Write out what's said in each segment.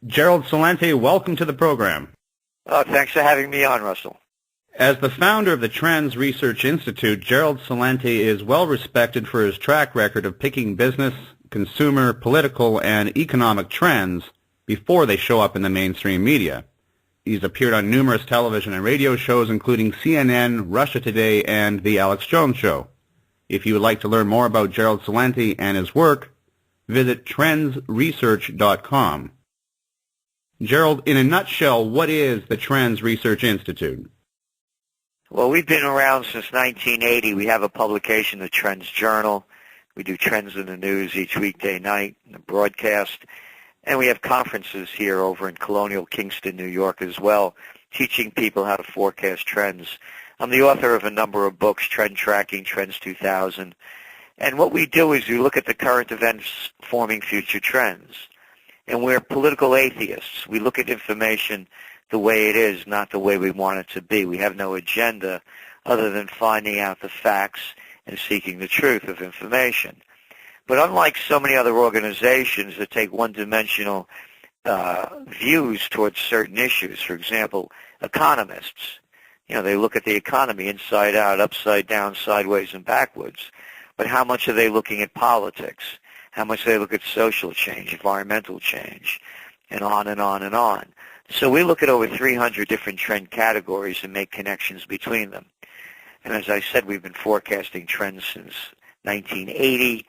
Gerald Celente, welcome to the program. Thanks for having me on, Russell. As the founder of the Trends Research Institute, Gerald Celente is well respected for his track record of picking business, consumer, political, and economic trends before they show up in the mainstream media. He's appeared on numerous television and radio shows, including CNN, Russia Today, and The Alex Jones Show. If you would like to learn more about Gerald Celente and his work, visit trendsresearch.com. Gerald, in a nutshell, what is the Trends Research Institute? Well, we've been around since 1980. We have a publication, the Trends Journal. We do trends in the news each weekday night, a broadcast. And we have conferences here over in Colonial Kingston, New York as well, teaching people how to forecast trends. I'm the author of a number of books, Trend Tracking, Trends 2000. And what we do is we look at the current events forming future trends. And we're political atheists. We look at information the way it is, not the way we want it to be. We have no agenda other than finding out the facts and seeking the truth of information. But unlike so many other organizations that take one-dimensional views towards certain issues, for example, economists, they look at the economy inside out, upside down, sideways, and backwards. But how much are they looking at politics? How much they look at social change, environmental change, and on and on and on. So we look at over 300 different trend categories and make connections between them. And as I said, we've been forecasting trends since 1980.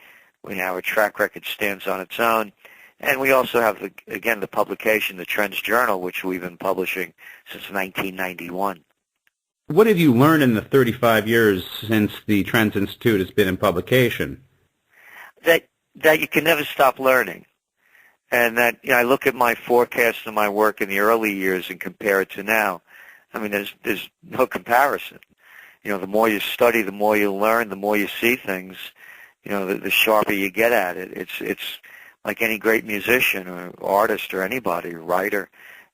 Our track record stands on its own. And we also have, the publication, the Trends Journal, which we've been publishing since 1991. What have you learned in the 35 years since the Trends Institute has been in publication? That you can never stop learning. And that I look at my forecast and my work in the early years and compare it to now. I mean, there's no comparison. The more you study, the more you learn, the more you see things, the sharper you get at it. It's like any great musician or artist or anybody, writer,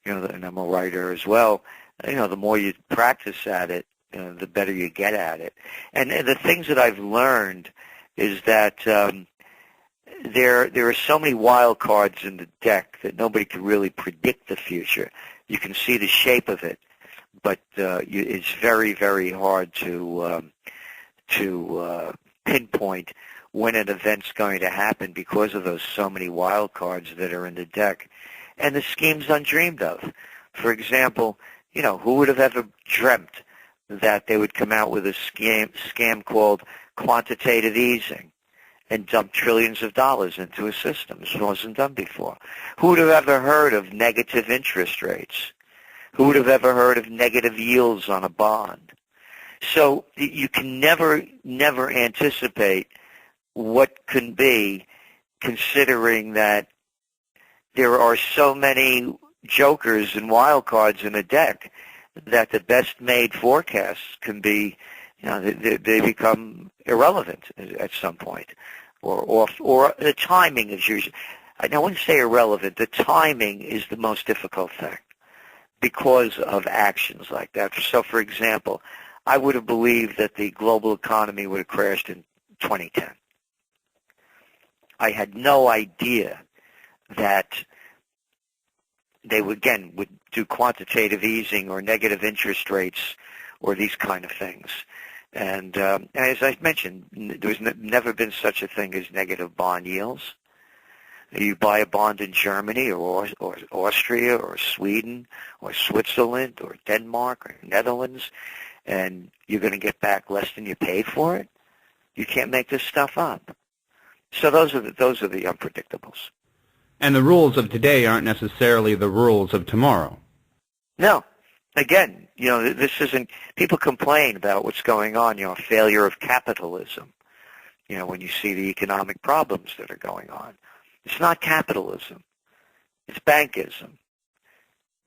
and I'm a writer as well. The more you practice at it, the better you get at it. And the things that I've learned is that there are so many wild cards in the deck that nobody can really predict the future. You can see the shape of it, but it's very, very hard to pinpoint when an event's going to happen because of those so many wild cards that are in the deck. And the scheme's undreamed of. For example, who would have ever dreamt that they would come out with a scam called quantitative easing and dump trillions of dollars into a system? This wasn't done before. Who would have ever heard of negative interest rates? Who would have ever heard of negative yields on a bond? So you can never anticipate what can be, considering that there are so many jokers and wild cards in a deck that the best made forecasts can be, they become irrelevant at some point, or the timing is usually. I wouldn't say irrelevant. The timing is the most difficult thing because of actions like that. So, for example, I would have believed that the global economy would have crashed in 2010. I had no idea that they would do quantitative easing or negative interest rates or these kind of things. And as I mentioned, there's never been such a thing as negative bond yields. You buy a bond in Germany or Austria or Sweden or Switzerland or Denmark or Netherlands, and you're going to get back less than you paid for it. You can't make this stuff up. So those are the unpredictables. And the rules of today aren't necessarily the rules of tomorrow. No. Again, this isn't, people complain about what's going on, failure of capitalism, when you see the economic problems that are going on. It's not capitalism. It's bankism.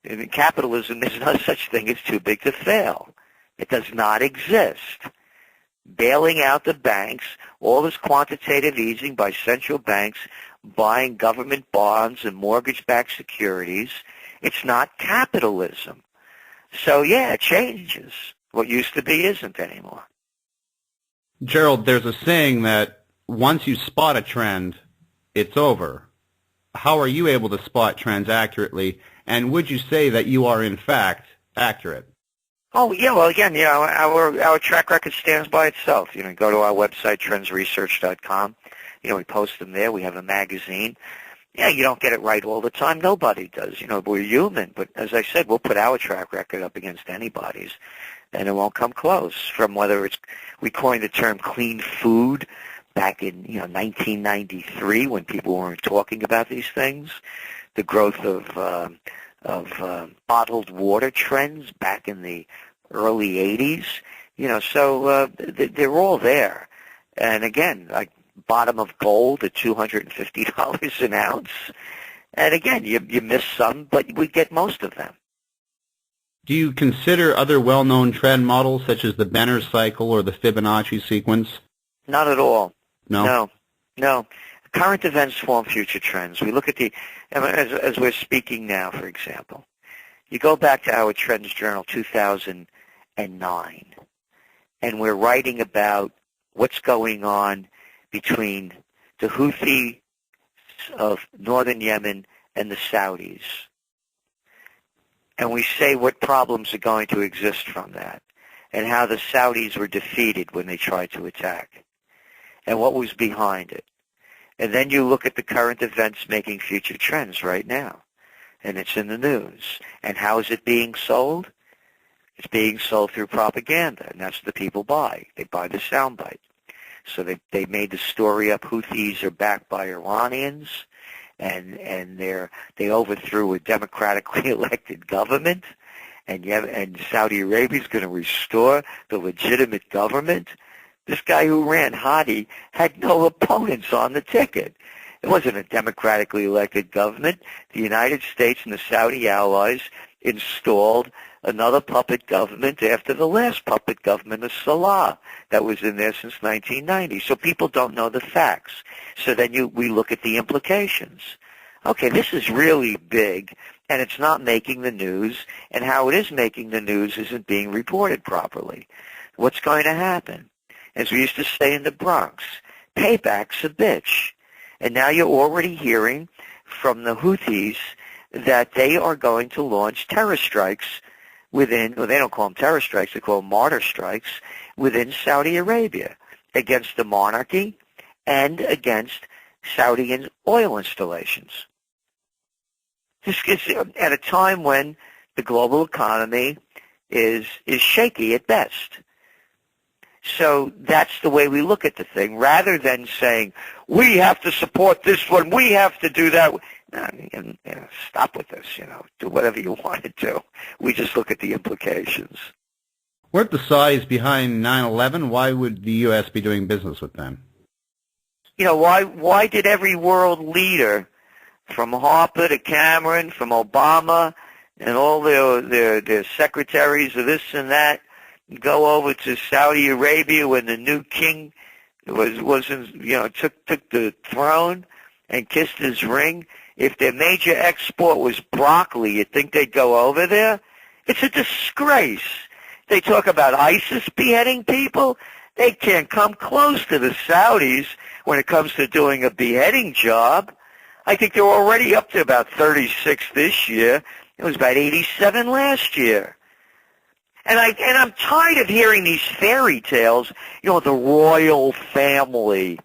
In capitalism, there's no such thing as too big to fail. It does not exist. Bailing out the banks, all this quantitative easing by central banks, buying government bonds and mortgage-backed securities, it's not capitalism. So, it changes. What used to be isn't anymore. Gerald, there's a saying that once you spot a trend, it's over. how are you able to spot trends accurately, and would you say that you are in fact accurate? Oh, yeah, well, again, our track record stands by itself. Go to our website, trendsresearch.com. We post them there. We have a magazine. Yeah, you don't get it right all the time. Nobody does. We're human. But as I said, we'll put our track record up against anybody's, and it won't come close. From whether we coined the term clean food back in 1993 when people weren't talking about these things, the growth of bottled water trends back in the early 80s. So they're all there. And again, like bottom of gold at $250 an ounce. And again, you miss some, but we get most of them. Do you consider other well-known trend models such as the Benner cycle or the Fibonacci sequence? Not at all. No? No. Current events form future trends. We look at as we're speaking now, for example. You go back to our Trends Journal 2009, and we're writing about what's going on between the Houthis of northern Yemen and the Saudis. And we say what problems are going to exist from that, and how the Saudis were defeated when they tried to attack, and what was behind it. And then you look at the current events making future trends right now, and it's in the news. And how is it being sold? It's being sold through propaganda, and that's what the people buy. They buy the soundbite. So they made the story up, Houthis are backed by Iranians, and they overthrew a democratically elected government, and Saudi Arabia is going to restore the legitimate government. This guy who ran, Hadi, had no opponents on the ticket. It wasn't a democratically elected government. The United States and the Saudi allies installed another puppet government after the last puppet government of Salah that was in there since 1990. So people don't know the facts. So then we look at the implications. Okay, this is really big, and it's not making the news, and how it is making the news isn't being reported properly. What's going to happen? As we used to say in the Bronx, payback's a bitch. And now you're already hearing from the Houthis that they are going to launch terror strikes they don't call them terror strikes, they call them martyr strikes within Saudi Arabia against the monarchy and against Saudi oil installations. This is at a time when the global economy is shaky at best. So that's the way we look at the thing, rather than saying, we have to support this one, we have to do that. Stop with this, do whatever you want to do. We just look at the implications. Weren't the Saudis behind 9/11? Why would the U.S. be doing business with them? Why did every world leader, from Harper to Cameron, from Obama, and all their secretaries of this and that, go over to Saudi Arabia when the new king took the throne and kissed his ring? If their major export was broccoli, you'd think they'd go over there? It's a disgrace. They talk about ISIS beheading people. They can't come close to the Saudis when it comes to doing a beheading job. I think they're already up to about 36 this year. It was about 87 last year. And I'm tired of hearing these fairy tales, the royal family.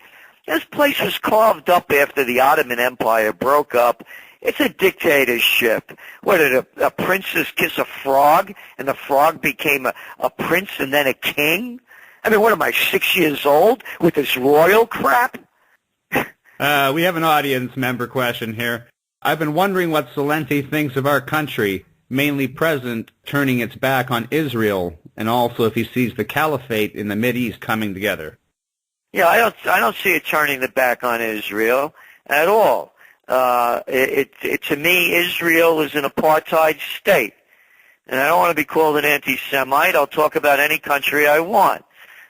This place was carved up after the Ottoman Empire broke up. It's a dictatorship. What, did a princess kiss a frog, and the frog became a prince and then a king? I mean, what am I, 6 years old with this royal crap? We have an audience member question here. I've been wondering what Celente thinks of our country, mainly present, turning its back on Israel, and also if he sees the caliphate in the Mideast coming together. Yeah, I don't see it turning the back on Israel at all. To me, Israel is an apartheid state. And I don't want to be called an anti-Semite. I'll talk about any country I want.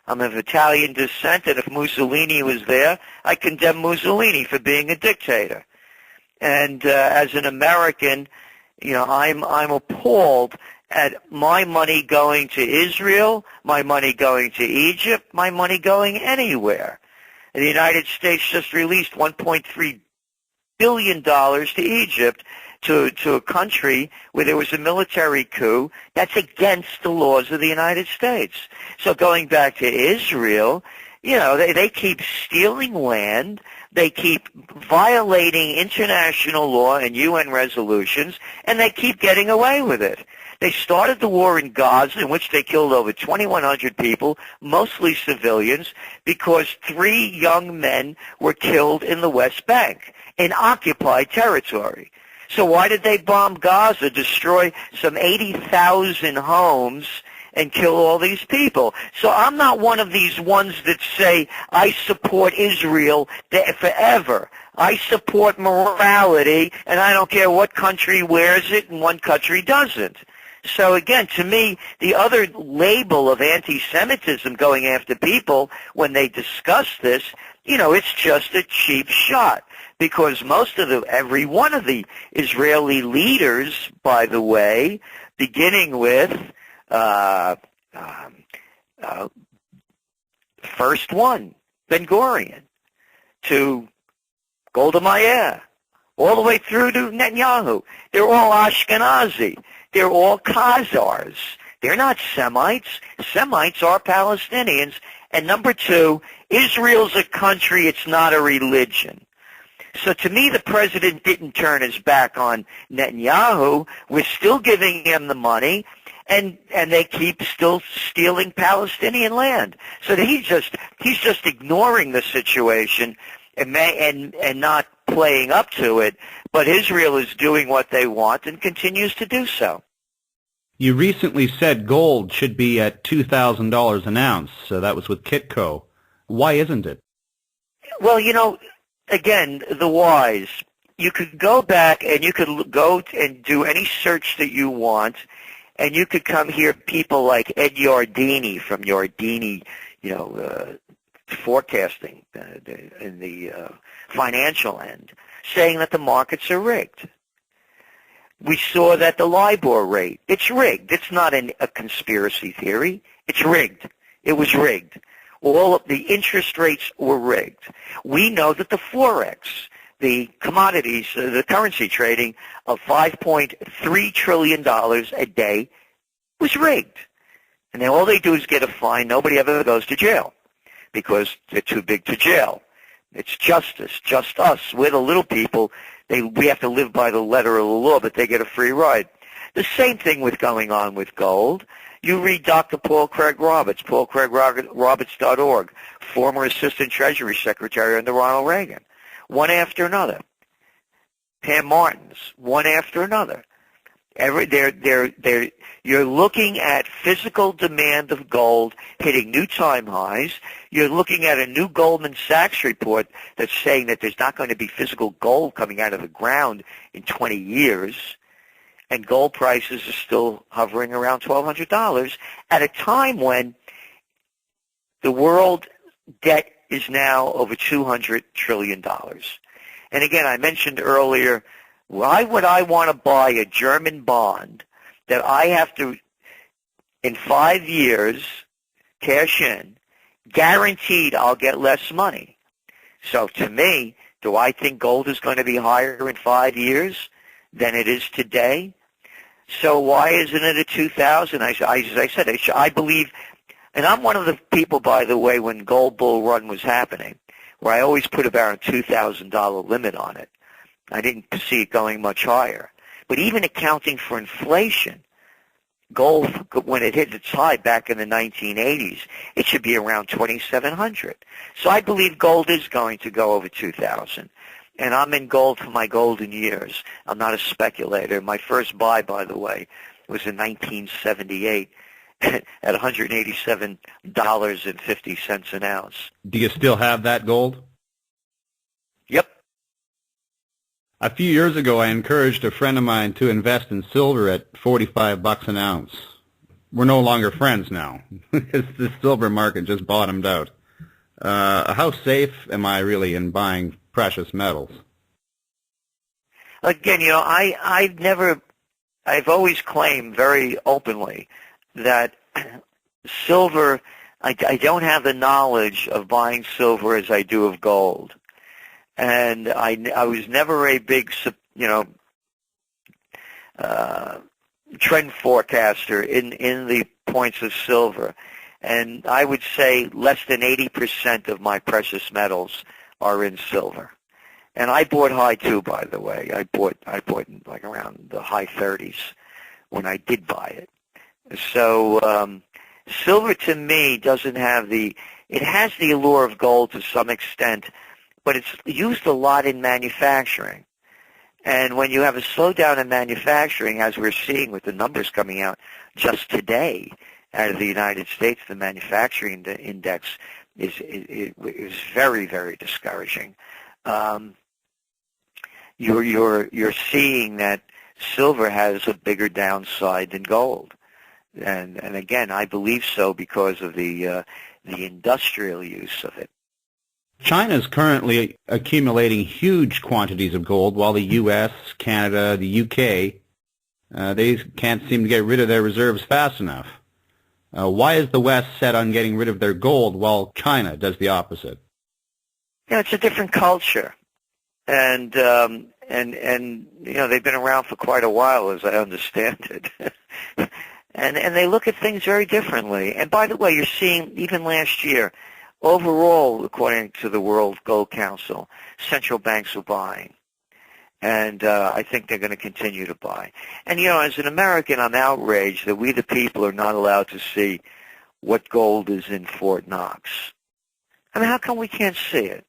I'm of Italian descent, and if Mussolini was there, I condemn Mussolini for being a dictator. And as an American, I'm appalled at my money going to Israel, my money going to Egypt, my money going anywhere. And the United States just released $1.3 billion to Egypt, to a country where there was a military coup that's against the laws of the United States. So going back to Israel, they keep stealing land, they keep violating international law and UN resolutions, and they keep getting away with it. They started the war in Gaza, in which they killed over 2,100 people, mostly civilians, because 3 young men were killed in the West Bank, in occupied territory. So why did they bomb Gaza, destroy some 80,000 homes, and kill all these people? So I'm not one of these ones that say, I support Israel forever. I support morality, and I don't care what country wears it and what country doesn't. So again, to me, the other label of anti-Semitism going after people when they discuss this, it's just a cheap shot. Because every one of the Israeli leaders, by the way, beginning with first one, Ben-Gurion, to Golda Meir, all the way through to Netanyahu, they're all Ashkenazi. They're all Khazars. They're not Semites. Semites are Palestinians. And number 2, Israel's a country, it's not a religion. So to me, the president didn't turn his back on Netanyahu. We're still giving him the money, and they keep still stealing Palestinian land. So that he's just ignoring the situation and not playing up to it. But Israel is doing what they want and continues to do so. You recently said gold should be at $2,000 an ounce. So that was with Kitco. Why isn't it? Well, again, the whys. You could go back and you could go and do any search that you want, and you could come hear people like Ed Yardeni from Yardeni, forecasting in the financial end, saying that the markets are rigged. We saw that the LIBOR rate, it's rigged. It's not a conspiracy theory. It's rigged. It was rigged. All of the interest rates were rigged. We know that the Forex, the commodities, the currency trading of $5.3 trillion a day was rigged. And then all they do is get a fine. Nobody ever goes to jail because they're too big to jail. It's justice, just us. We're the little people. We have to live by the letter of the law, but they get a free ride. The same thing with going on with gold. You read Dr. Paul Craig Roberts, paulcraigroberts.org, former Assistant Treasury Secretary under Ronald Reagan, one after another. Pam Martins, one after another. You're looking at physical demand of gold hitting new time highs. You're looking at a new Goldman Sachs report that's saying that there's not going to be physical gold coming out of the ground in 20 years. And gold prices are still hovering around $1,200 at a time when the world debt is now over $200 trillion. And again, I mentioned earlier, why would I want to buy a German bond that I have to, in 5 years, cash in, guaranteed I'll get less money? So to me, do I think gold is going to be higher in 5 years than it is today? So why isn't it at 2,000? As I said, I believe, and I'm one of the people, by the way, when Gold Bull Run was happening, where I always put about a $2,000 limit on it. I didn't see it going much higher. But even accounting for inflation, gold, when it hit its high back in the 1980s, it should be around 2,700. So I believe gold is going to go over 2,000. And I'm in gold for my golden years. I'm not a speculator. My first buy, by the way, was in 1978 at $187.50 an ounce. Do you still have that gold? Yep. A few years ago, I encouraged a friend of mine to invest in silver at $45 an ounce. We're no longer friends now because the silver market just bottomed out. How safe am I really in buying precious metals? Again, I've always claimed very openly that silver, I don't have the knowledge of buying silver as I do of gold. And I was never a big, trend forecaster in the points of silver. And I would say less than 80% of my precious metals are in silver. And I bought high too, by the way. I bought like around the high 30s when I did buy it. So silver to me doesn't have it has the allure of gold to some extent, but it's used a lot in manufacturing. And when you have a slowdown in manufacturing, as we're seeing with the numbers coming out just today out of the United States, the manufacturing index is very, very discouraging. You're seeing that silver has a bigger downside than gold, and again, I believe so because of the industrial use of it. China is currently accumulating huge quantities of gold, while the U.S., Canada, the U.K., they can't seem to get rid of their reserves fast enough. Why is the West set on getting rid of their gold while China does the opposite? It's a different culture, and they've been around for quite a while, as I understand it, and they look at things very differently. And by the way, you're seeing even last year. Overall, according to the World Gold Council, central banks are buying, and I think they're going to continue to buy. And, as an American, I'm outraged that we the people are not allowed to see what gold is in Fort Knox. I mean, how come we can't see it?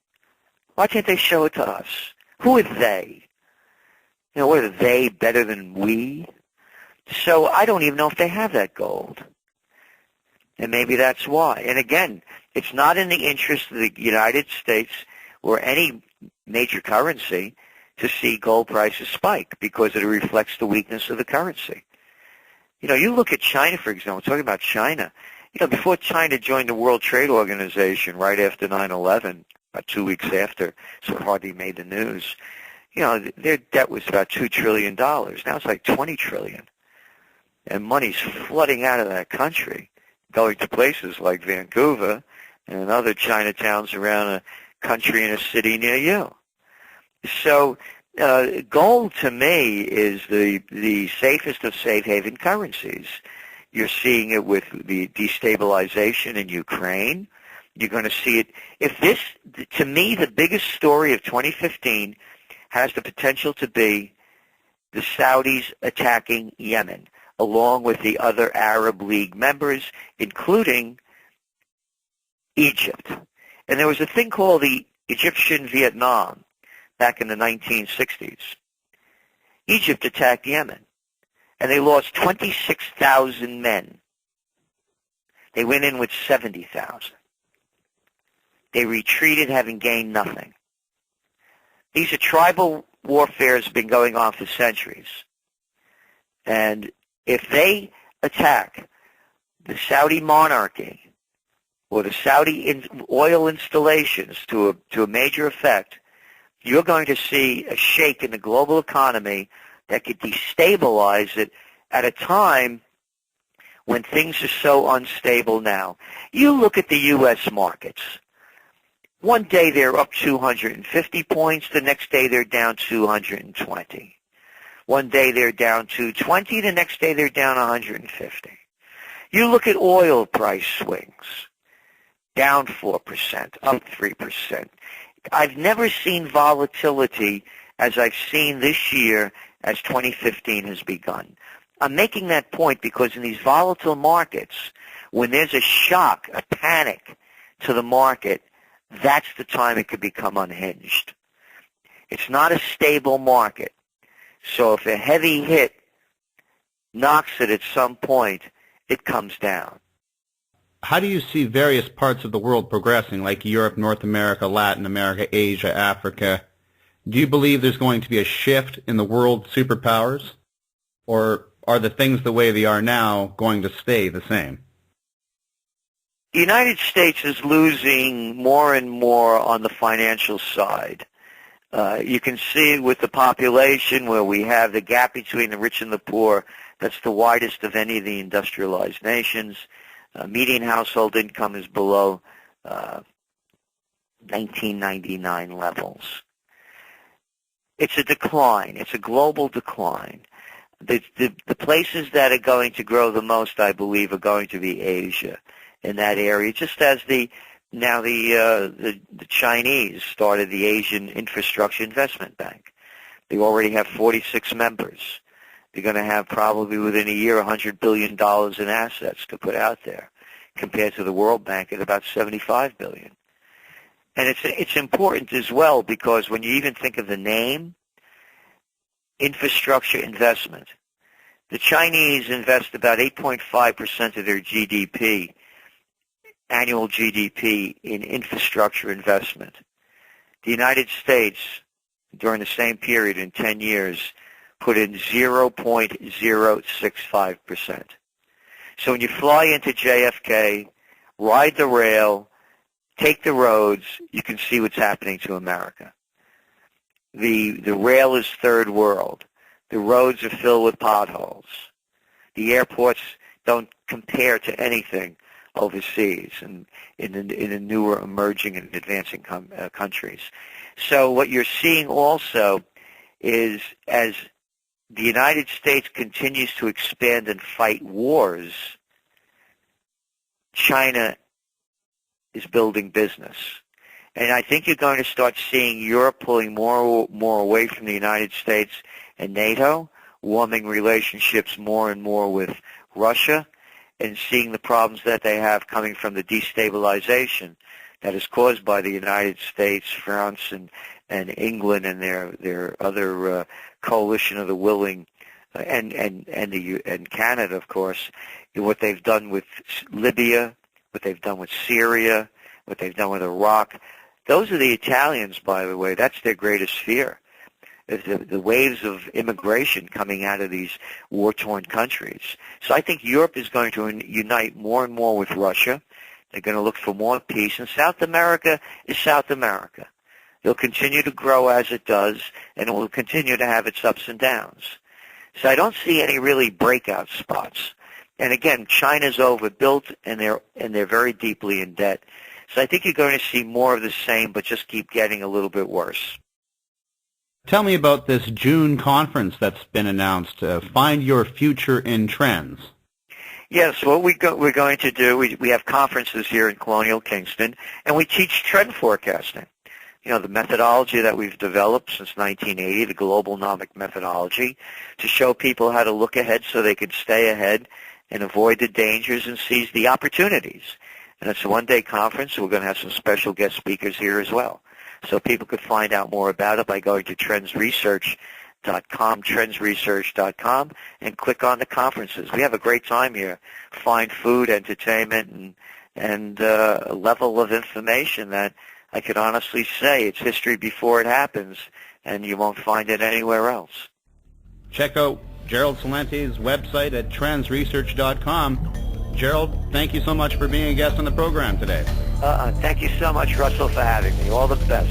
Why can't they show it to us? Who are they? What are they better than we? So I don't even know if they have that gold. And maybe that's why. And again, it's not in the interest of the United States or any major currency to see gold prices spike because it reflects the weakness of the currency. You look at China, for example, talking about China. Before China joined the World Trade Organization right after 9/11, about 2 weeks after, so it hardly made the news, their debt was about $2 trillion. Now it's like $20 trillion. And money's flooding out of that country, going to places like Vancouver and other Chinatowns around a country and a city near you. So gold, to me, is the safest of safe haven currencies. You're seeing it with the destabilization in Ukraine. You're going to see it. To me, the biggest story of 2015 has the potential to be the Saudis attacking Yemen, along with the other Arab League members, including Egypt. And there was a thing called the Egyptian Vietnam back in the 1960s. Egypt attacked Yemen, and they lost 26,000 men. They went in with 70,000. They retreated having gained nothing. These are tribal warfare has been going on for centuries. And if they attack the Saudi monarchy or the Saudi oil installations to a major effect, you're going to see a shake in the global economy that could destabilize it at a time when things are so unstable now. You look at the U.S. markets. One day they're up 250 points. The next day they're down 220. One day they're down 220. The next day they're down 150. You look at oil price swings. Down 4%, up 3%. I've never seen volatility as I've seen this year as 2015 has begun. I'm making that point because in these volatile markets, when there's a shock, a panic to the market, that's the time it could become unhinged. It's not a stable market. So if a heavy hit knocks it at some point, it comes down. How do you see various parts of the world progressing, like Europe, North America, Latin America, Asia, Africa? Do you believe there's going to be a shift in the world superpowers? Or are the things the way they are now going to stay the same? The United States is losing more and more on the financial side. You can see it with the population where we have the gap between the rich and the poor. That's the widest of any of the industrialized nations. Median household income is below 1999 levels. It's a decline. It's a global decline. The places that are going to grow the most, I believe, are going to be Asia in that area, just as the Chinese started the Asian Infrastructure Investment Bank. They already have 46 members. They're going to have probably within a year $100 billion in assets to put out there, compared to the World Bank at about $75 billion. And it's important as well because when you even think of the name, infrastructure investment, the Chinese invest about 8.5% of their GDP, annual GDP, in infrastructure investment. The United States, during the same period in 10 years, put in 0.065%. So when you fly into JFK, ride the rail, take the roads, you can see what's happening to America. The rail is third world. The roads are filled with potholes. The airports don't compare to anything overseas and in the newer emerging and advancing countries. So what you're seeing also is as the United States continues to expand and fight wars, China is building business. And I think you're going to start seeing Europe pulling more away from the United States and NATO, warming relationships more and more with Russia, and seeing the problems that they have coming from the destabilization that is caused by the United States, France, and England and their other coalition of the willing, and Canada, of course, what they've done with Libya, what they've done with Syria, what they've done with Iraq. Those are the Italians, by the way. That's their greatest fear. The waves of immigration coming out of these war-torn countries. So I think Europe is going to unite more and more with Russia. They're going to look for more peace. And South America is South America. It'll continue to grow as it does, and it will continue to have its ups and downs. So I don't see any really breakout spots. And again, China's overbuilt, and they're very deeply in debt. So I think you're going to see more of the same, but just keep getting a little bit worse. Tell me about this June conference that's been announced, Find Your Future in Trends. Yes, what we're going to do, we have conferences here in Colonial Kingston, and we teach trend forecasting. You know, the methodology that we've developed since 1980, the global nomic methodology, to show people how to look ahead so they can stay ahead and avoid the dangers and seize the opportunities. And it's a one-day conference. We're going to have some special guest speakers here as well. So people could find out more about it by going to trendsresearch.com, and click on the conferences. We have a great time here. Find food, entertainment, and a level of information that I could honestly say it's history before it happens, and you won't find it anywhere else. Check out Gerald Celente's website at trendsresearch.com. Gerald, thank you so much for being a guest on the program today. Thank you so much, Russell, for having me. All the best.